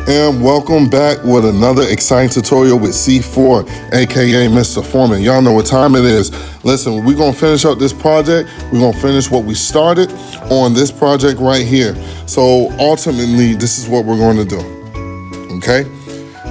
And welcome back with another exciting tutorial with C4, aka Mr. Foreman. Y'all know what time it is. Listen, we're gonna finish up this project. We're gonna finish what we started on this project right here. So ultimately, this is what we're gonna do, okay?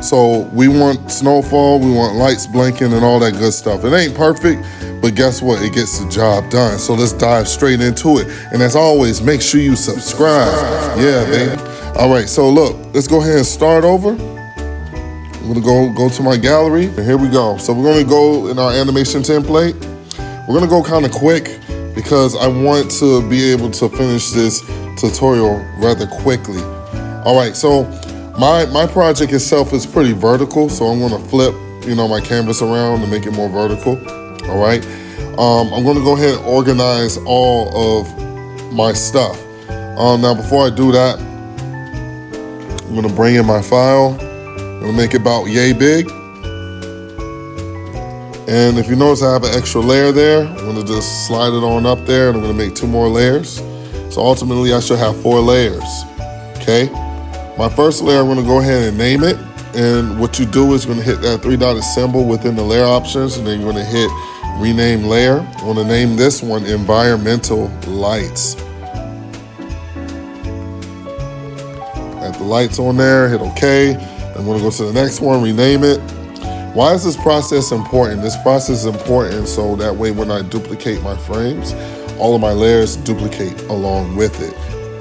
So we want snowfall, we want lights blinking and all that good stuff. It ain't perfect, but guess what? It gets the job done. So let's dive straight into it. And as always, make sure you subscribe. Yeah, baby. All right, so look, let's go ahead and start over. I'm gonna go to my gallery, and here we go. So we're gonna go in our animation template. We're gonna go kind of quick because I want to be able to finish this tutorial rather quickly. All right, so my project itself is pretty vertical, so I'm gonna flip, my canvas around to make it more vertical. All right, I'm gonna go ahead and organize all of my stuff. Now before I do that, I'm gonna bring in my file. I'm gonna make it about yay big. And if you notice, I have an extra layer there. I'm gonna just slide it on up there, and I'm gonna make 2 more layers. So ultimately, I should have 4 layers, okay? My first layer, I'm gonna go ahead and name it. And what you do is you're gonna hit that 3-dotted symbol within the layer options, and then you're gonna hit rename layer. I'm gonna name this one Environmental Lights. Add the lights on there, hit OK. I'm gonna go to the next one, rename it. Why is this process important? This process is important so that way when I duplicate my frames, all of my layers duplicate along with it,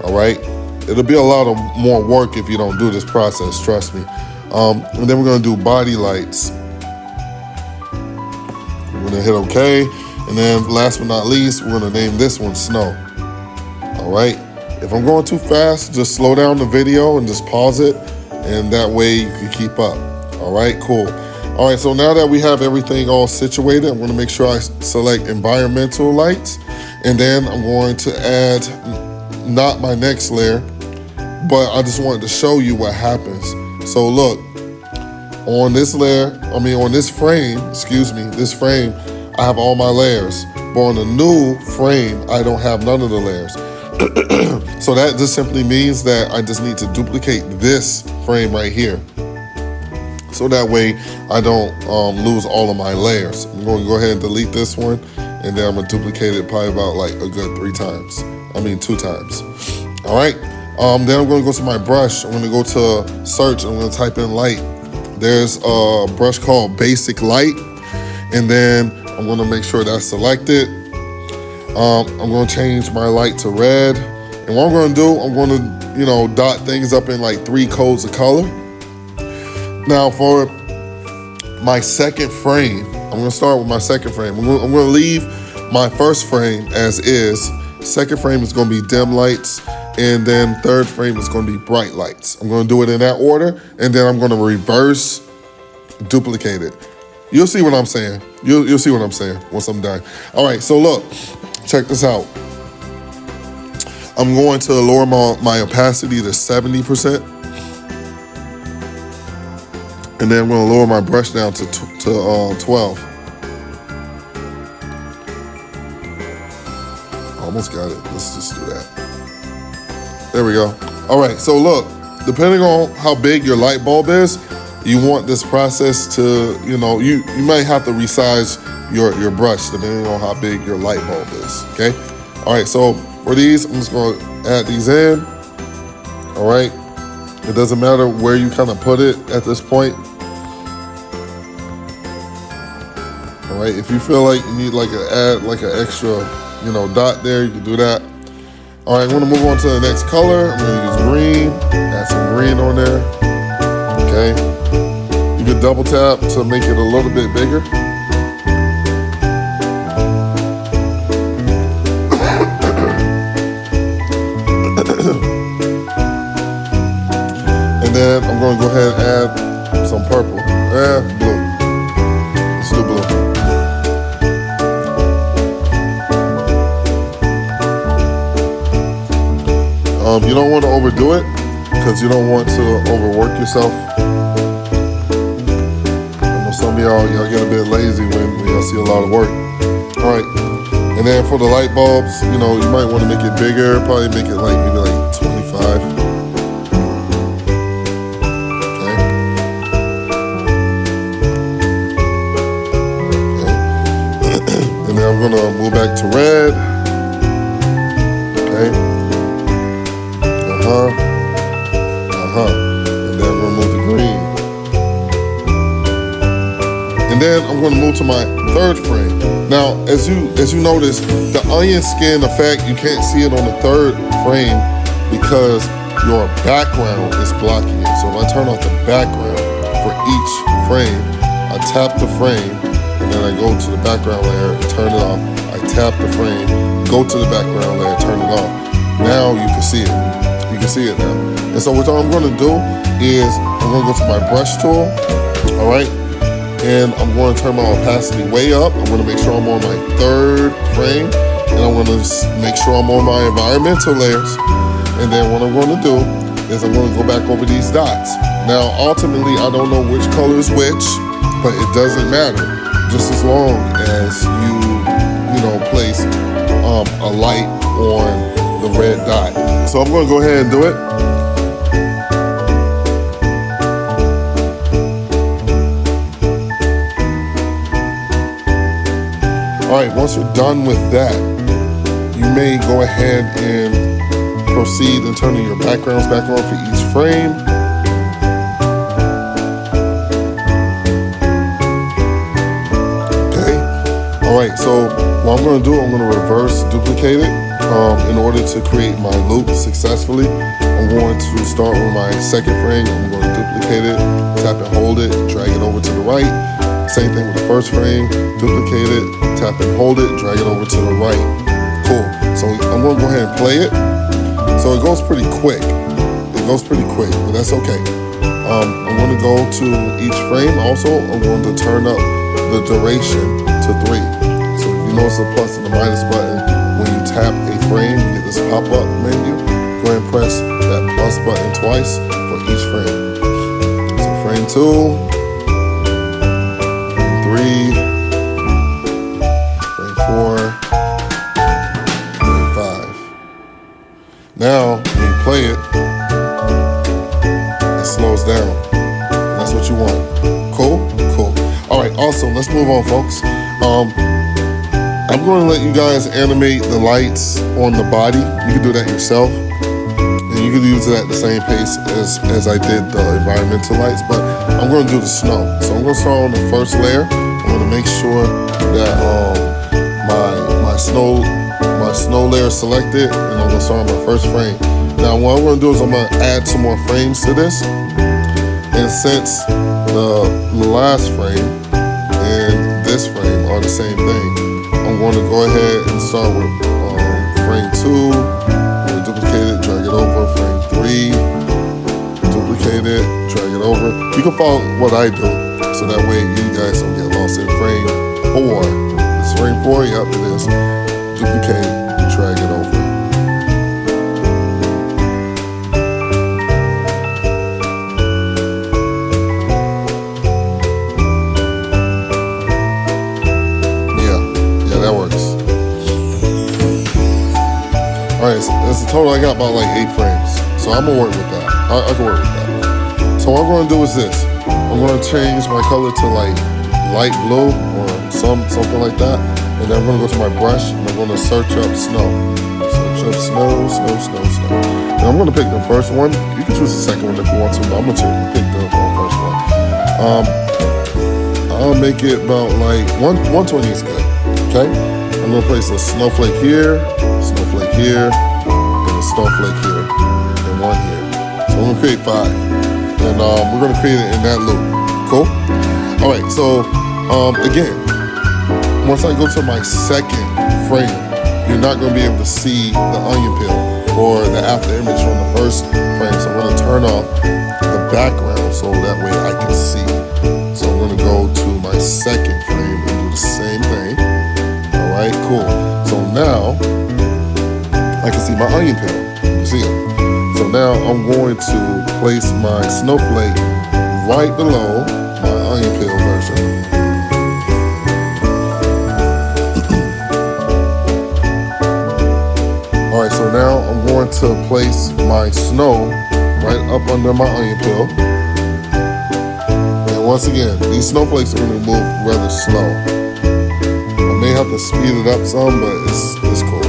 all right? It'll be a lot of more work if you don't do this process, trust me. And then we're gonna do body lights. We're gonna hit OK. And then last but not least, we're gonna name this one Snow, all right? If I'm going too fast, just slow down the video and just pause it, and that way you can keep up. All right, cool. All right, so now that we have everything all situated, I'm gonna make sure I select environmental lights, and then I'm going to add, not my next layer, but I just wanted to show you what happens. So look, on this layer, on this frame, this frame, I have all my layers, but on the new frame, I don't have none of the layers. So that just simply means that I just need to duplicate this frame right here. So that way I don't lose all of my layers. I'm going to go ahead and delete this one, and then I'm going to duplicate it probably about like a good 2 times. All right, then I'm going to go to my brush. I'm going to go to search. I'm going to type in light. There's a brush called Basic Light, and then I'm going to make sure that's selected. I'm gonna change my light to red. And what I'm gonna do, I'm gonna, dot things up in like 3 codes of color. Now for my second frame, I'm gonna start with my second frame. I'm gonna leave my first frame as is. Second frame is gonna be dim lights, and then third frame is gonna be bright lights. I'm gonna do it in that order, and then I'm gonna reverse duplicate it. You'll see what I'm saying. You'll see what I'm saying once I'm done. All right, so look. Check this out. I'm going to lower my opacity to 70%. And then I'm going to lower my brush down to 12. Almost got it. Let's just do that. There we go. All right, so look, depending on how big your light bulb is, you want this process to, you might have to resize your brush depending on how big your light bulb is, okay? All right, so for these, I'm just gonna add these in, all right? It doesn't matter where you kind of put it at this point. All right, if you feel like you need add an extra, dot there, you can do that. All right, I'm gonna move on to the next color. I'm gonna use green, add some green on there, okay? You can double tap to make it a little bit bigger. And then I'm going to go ahead and add some purple. Blue. Let's do blue. You don't want to overdo it because you don't want to overwork yourself. I know some of y'all get a bit lazy when y'all see a lot of work. All right. And then for the light bulbs, you might want to make it bigger. Probably make it maybe 25. gonna move back to red. Okay. And then we'll move to green. And then I'm gonna move to my third frame. Now, as you notice, the onion skin effect, you can't see it on the third frame because your background is blocking it. So if I turn off the background for each frame, I tap the frame, and then I go to the background layer and turn it off. I tap the frame, go to the background layer, turn it off. Now you can see it. You can see it now. And so what I'm gonna do is I'm gonna go to my brush tool, all right? And I'm going to turn my opacity way up. I'm going to make sure I'm on my third frame, and I'm going to make sure I'm on my environmental layers. And then what I'm going to do is I'm going to go back over these dots. Now, ultimately, I don't know which color is which, but it doesn't matter, just as long as you place a light on the red dot. So I'm going to go ahead and do it. All right, once you're done with that, you may go ahead and proceed in turning your backgrounds back on for each frame. Okay, all right, so what I'm gonna do, I'm gonna reverse duplicate it in order to create my loop successfully. I'm going to start with my second frame. I'm going to duplicate it, tap and hold it, drag it over to the right. Same thing with the first frame, duplicate it, tap and hold it, drag it over to the right. Cool. So I'm gonna go ahead and play it. So it goes pretty quick. It goes pretty quick, but that's okay. I'm gonna go to each frame. Also, I'm going to turn up the duration to 3. So if you notice the plus and the minus button, when you tap a frame, you get this pop-up menu. Go ahead and press that plus button twice for each frame. So frame 2. 3, frame 4, frame 5. Now, when you play it, it slows down. And that's what you want. Cool? Cool. All right, awesome. Let's move on, folks. I'm going to let you guys animate the lights on the body. You can do that yourself. And you can use it at the same pace as I did the environmental lights, but I'm going to do the snow. So I'm going to start on the first layer. I'm going to make sure that my snow layer is selected, and I'm going to start on my first frame. Now what I'm going to do is I'm going to add some more frames to this. And since the last frame and this frame are the same thing, I'm going to go ahead and start with frame 2. I'm going to duplicate it, drag it over. Frame 3, duplicate it, drag it over. You can follow what I do, so that way you guys don't get lost in frame 4. It's frame 4, yep, it is. Duplicate, drag it over. Yeah, that works. All right, so that's the total. I got about like 8 frames, so I'm gonna work with that. I can work with that. So what I'm gonna do is this. I'm gonna change my color to like light blue or something like that, and then I'm gonna go to my brush and I'm gonna search up snow. Search up snow. And I'm gonna pick the first one. You can choose the second one if you want to, but I'm gonna pick the first one. I'll make it about like 120 is good. Okay. I'm gonna place a snowflake here, snowflake here, and a snowflake here, and 1 here. So I'm gonna create 5, and we're gonna create it in that loop. Cool. All right. So again, once I go to my second frame, you're not gonna be able to see the onion peel or the after image from the first frame. So I'm gonna turn off the background so that way I can see. So I'm gonna go to my second frame and do the same thing. All right, cool. So now I can see my onion peel. You see it. So now I'm going to place my snowflake right below my onion peel version. All right, so now I'm going to place my snow right up under my onion peel. And once again, these snowflakes are going to move rather slow. I'm may have to speed it up some, but it's cool.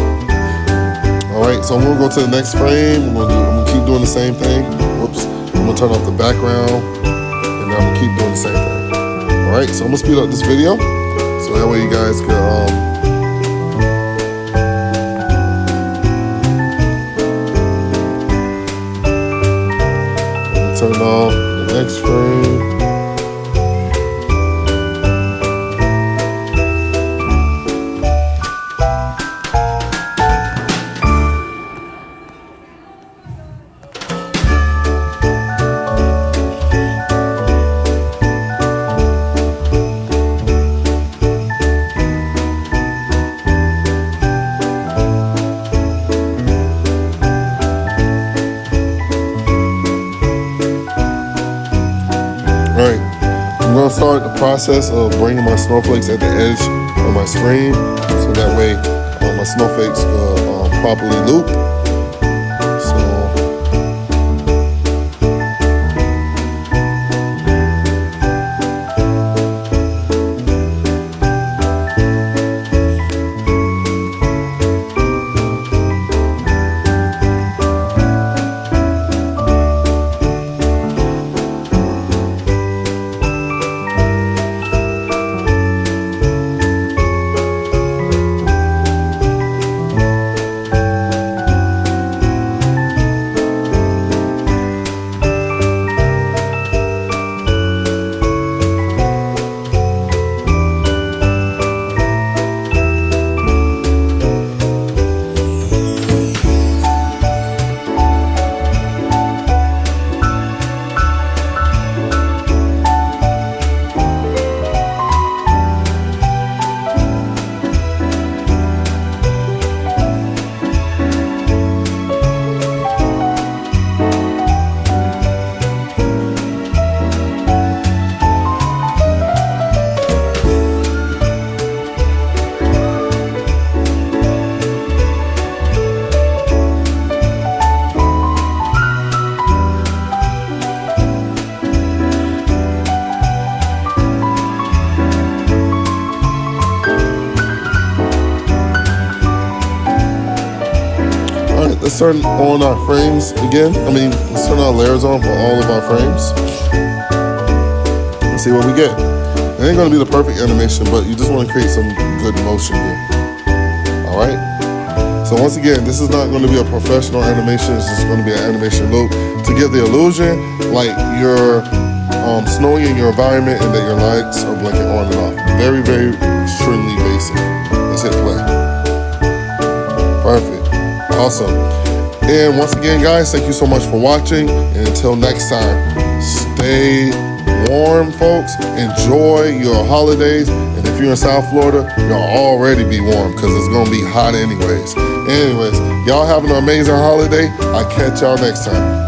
All right, so I'm gonna go to the next frame. I'm gonna keep doing the same thing. Whoops, I'm gonna turn off the background, and I'm gonna keep doing the same thing. All right, so I'm gonna speed up this video, so that way you guys can turn off the next frame. Alright, I'm going to start the process of bringing my snowflakes at the edge of my screen, so that way my snowflakes properly loop. Let's turn on our frames again. Let's turn our layers on for all of our frames. Let's see what we get. It ain't gonna be the perfect animation, but you just wanna create some good motion here. All right? So once again, this is not gonna be a professional animation. It's just gonna be an animation loop to give the illusion like you're snowing in your environment and that your lights are blinking on and off. Very, very extremely basic. Let's hit play. Perfect. Awesome. And once again, guys, thank you so much for watching. And until next time, stay warm, folks. Enjoy your holidays. And if you're in South Florida, you'll already be warm because it's going to be hot anyways. Anyways, y'all have an amazing holiday. I'll catch y'all next time.